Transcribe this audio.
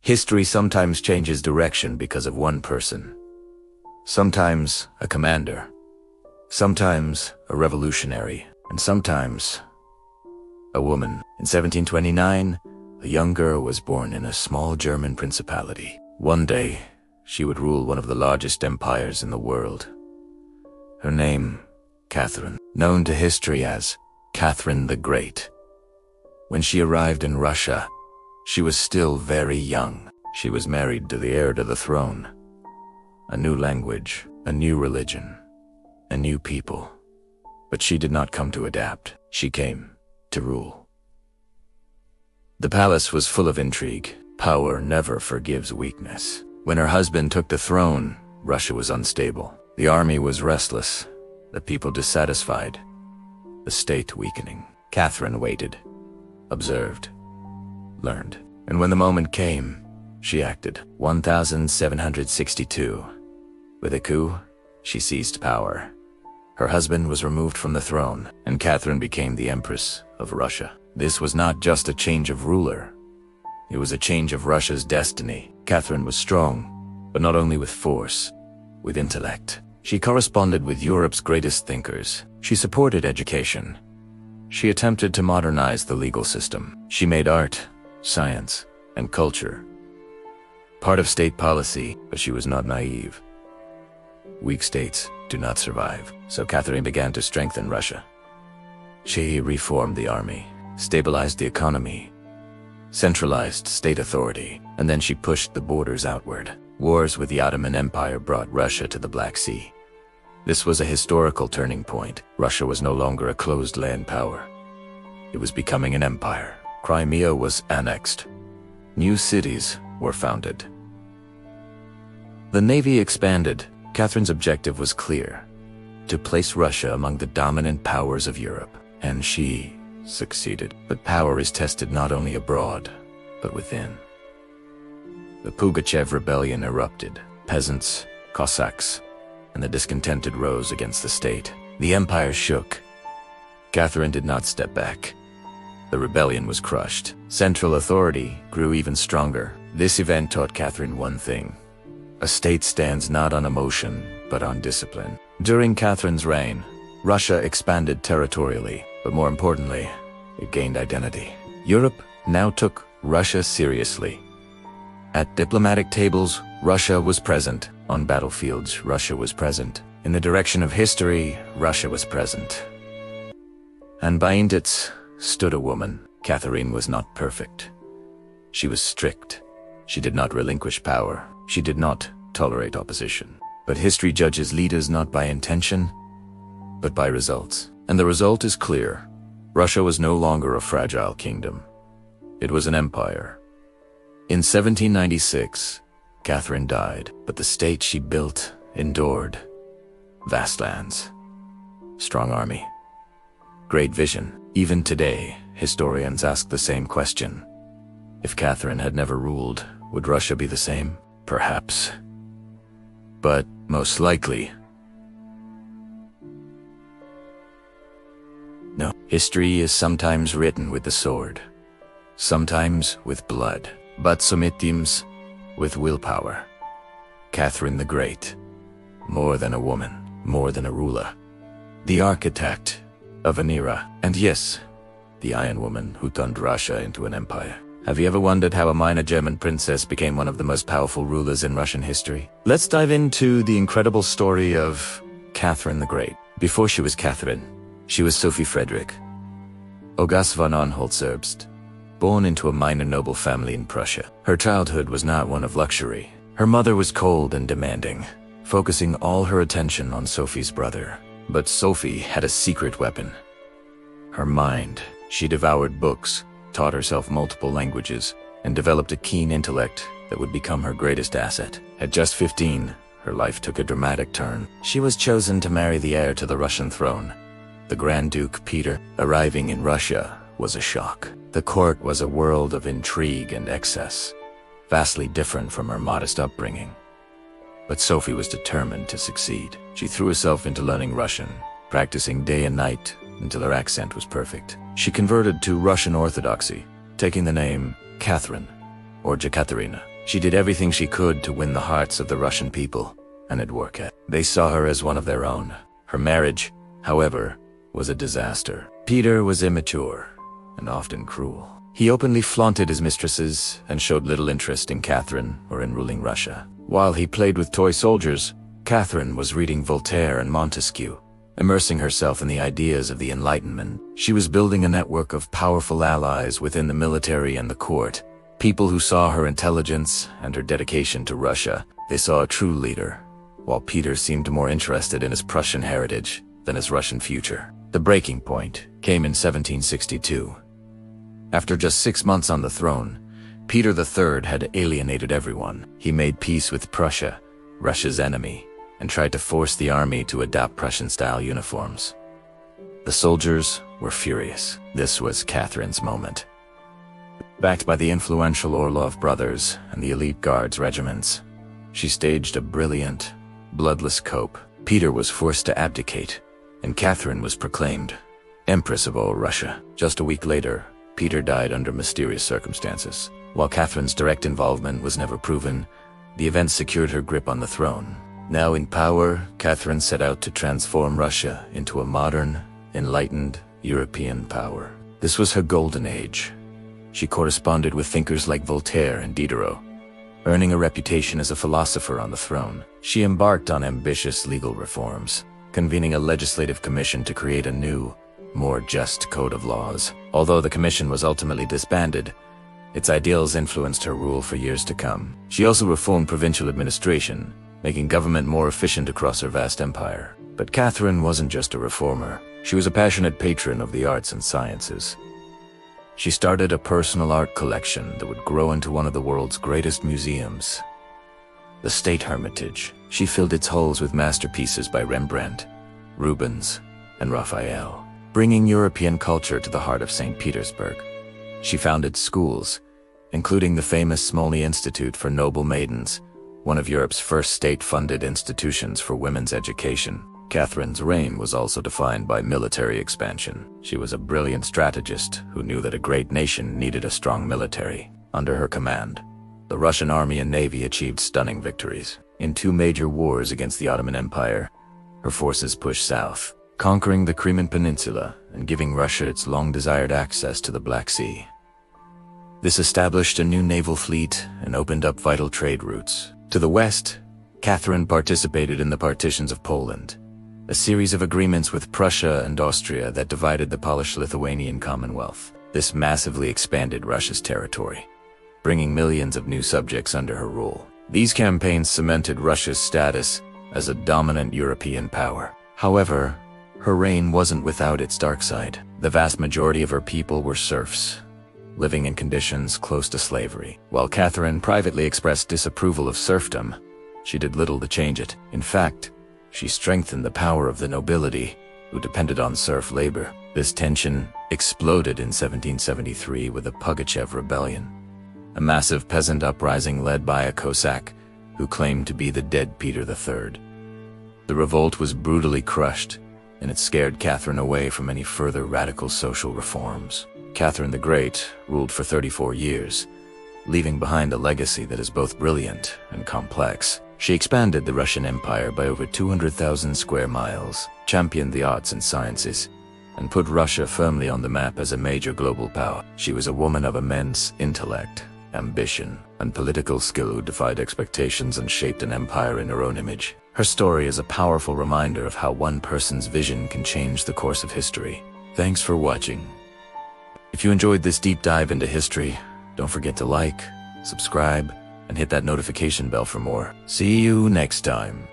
History sometimes changes direction because of one person. Sometimes a commander. Sometimes a revolutionary. And sometimes a woman. In 1729, a young girl was born in a small German principality. One day, she would rule one of the largest empires in the world. Her name, Catherine, known to history as Catherine the Great. When she arrived in Russia, she was still very young. She was married to the heir to the throne. A new language, a new religion, a new people. But she did not come to adapt. She came to rule. The palace was full of intrigue. Power never forgives weakness. When her husband took the throne, Russia was unstable. The army was restless, the people dissatisfied, the state weakening. Catherine waited, observed, learned. And when the moment came, she acted. 1762. With a coup, she seized power. Her husband was removed from the throne, and Catherine became the Empress of Russia. This was not just a change of ruler. It was a change of Russia's destiny. Catherine was strong, but not only with force, with intellect. She corresponded with Europe's greatest thinkers. She supported education. She attempted to modernize the legal system. She made art, science, and culture part of state policy, but she was not naive. Weak states do not survive, so Catherine began to strengthen Russia. She reformed the army, stabilized the economy, centralized state authority, and then she pushed the borders outward. Wars with the Ottoman Empire brought Russia to the Black Sea. This was a historical turning point. Russia was no longer a closed land power. It was becoming an empire. Crimea was annexed. New cities were founded. The navy expanded. Catherine's objective was clear: to place Russia among the dominant powers of Europe. And she succeeded. But power is tested not only abroad, but within. The Pugachev rebellion erupted. Peasants, Cossacks, and the discontented rose against the state. The empire shook. Catherine did not step back. The rebellion was crushed. Central authority grew even stronger. This event taught Catherine one thing: a state stands not on emotion, but on discipline. During Catherine's reign, Russia expanded territorially, but more importantly, it gained identity. Europe now took Russia seriously. At diplomatic tables, Russia was present. On battlefields, Russia was present. In the direction of history, Russia was present. And behind it stood a woman. Catherine was not perfect. She was strict. She did not relinquish power. She did not tolerate opposition. But history judges leaders not by intention, but by results. And the result is clear. Russia was no longer a fragile kingdom. It was an empire. In 1796, Catherine died, but the state she built endured. Vast lands, strong army, great vision. Even today, historians ask the same question. If Catherine had never ruled, would Russia be the same? Perhaps. But most likely, no. History is sometimes written with the sword, sometimes with blood, but sometimes with willpower. Catherine the Great, more than a woman, more than a ruler, the architect of an era, and yes, the Iron Woman who turned Russia into an empire. Have you ever wondered how a minor German princess became one of the most powerful rulers in Russian history? Let's dive into the incredible story of Catherine the Great. Before she was Catherine, she was Sophie Frederick, August von Anhalt-Zerbst, born into a minor noble family in Prussia. Her childhood was not one of luxury. Her mother was cold and demanding, focusing all her attention on Sophie's brother. But Sophie had a secret weapon: her mind. She devoured books, taught herself multiple languages, and developed a keen intellect that would become her greatest asset. At just 15, her life took a dramatic turn. She was chosen to marry the heir to the Russian throne, the Grand Duke Peter. Arriving in Russia was a shock. The court was a world of intrigue and excess, vastly different from her modest upbringing. But Sophie was determined to succeed. She threw herself into learning Russian, practicing day and night until her accent was perfect. She converted to Russian Orthodoxy, taking the name Catherine or Jekaterina. She did everything she could to win the hearts of the Russian people, and it worked. They saw her as one of their own. Her marriage, however, was a disaster. Peter was immature and often cruel. He openly flaunted his mistresses and showed little interest in Catherine or in ruling Russia. While he played with toy soldiers, Catherine was reading Voltaire and Montesquieu, immersing herself in the ideas of the Enlightenment. She was building a network of powerful allies within the military and the court, people who saw her intelligence and her dedication to Russia. They saw a true leader, while Peter seemed more interested in his Prussian heritage than his Russian future. The breaking point came in 1762. After just 6 months on the throne, Peter III had alienated everyone. He made peace with Prussia, Russia's enemy, and tried to force the army to adopt Prussian-style uniforms. The soldiers were furious. This was Catherine's moment. Backed by the influential Orlov brothers and the elite guards regiments, she staged a brilliant, bloodless coup. Peter was forced to abdicate, and Catherine was proclaimed Empress of all Russia. Just a week later, Peter died under mysterious circumstances. While Catherine's direct involvement was never proven, the event secured her grip on the throne. Now in power, Catherine set out to transform Russia into a modern, enlightened European power. This was her golden age. She corresponded with thinkers like Voltaire and Diderot, earning a reputation as a philosopher on the throne. She embarked on ambitious legal reforms, convening a legislative commission to create a new, more just code of laws. Although the commission was ultimately disbanded, its ideals influenced her rule for years to come. She also reformed provincial administration, making government more efficient across her vast empire. But Catherine wasn't just a reformer. She was a passionate patron of the arts and sciences. She started a personal art collection that would grow into one of the world's greatest museums. The State Hermitage. She filled its halls with masterpieces by Rembrandt, Rubens, and Raphael, bringing European culture to the heart of St. Petersburg. She founded schools, including the famous Smolny Institute for Noble Maidens, one of Europe's first state-funded institutions for women's education. Catherine's reign was also defined by military expansion. She was a brilliant strategist who knew that a great nation needed a strong military. Under her command, the Russian army and navy achieved stunning victories. In 2 major wars against the Ottoman Empire, her forces pushed south, conquering the Crimean Peninsula and giving Russia its long-desired access to the Black Sea. This established a new naval fleet and opened up vital trade routes. To the west, Catherine participated in the partitions of Poland, a series of agreements with Prussia and Austria that divided the Polish-Lithuanian Commonwealth. This massively expanded Russia's territory, bringing millions of new subjects under her rule. These campaigns cemented Russia's status as a dominant European power. However, her reign wasn't without its dark side. The vast majority of her people were serfs, living in conditions close to slavery. While Catherine privately expressed disapproval of serfdom, she did little to change it. In fact, she strengthened the power of the nobility, who depended on serf labor. This tension exploded in 1773 with the Pugachev Rebellion, a massive peasant uprising led by a Cossack who claimed to be the dead Peter III. The revolt was brutally crushed, and it scared Catherine away from any further radical social reforms. Catherine the Great ruled for 34 years, leaving behind a legacy that is both brilliant and complex. She expanded the Russian Empire by over 200,000 square miles, championed the arts and sciences, and put Russia firmly on the map as a major global power. She was a woman of immense intellect, ambition, and political skill who defied expectations and shaped an empire in her own image. Her story is a powerful reminder of how one person's vision can change the course of history. Thanks for watching. If you enjoyed this deep dive into history, don't forget to like, subscribe, and hit that notification bell for more. See you next time.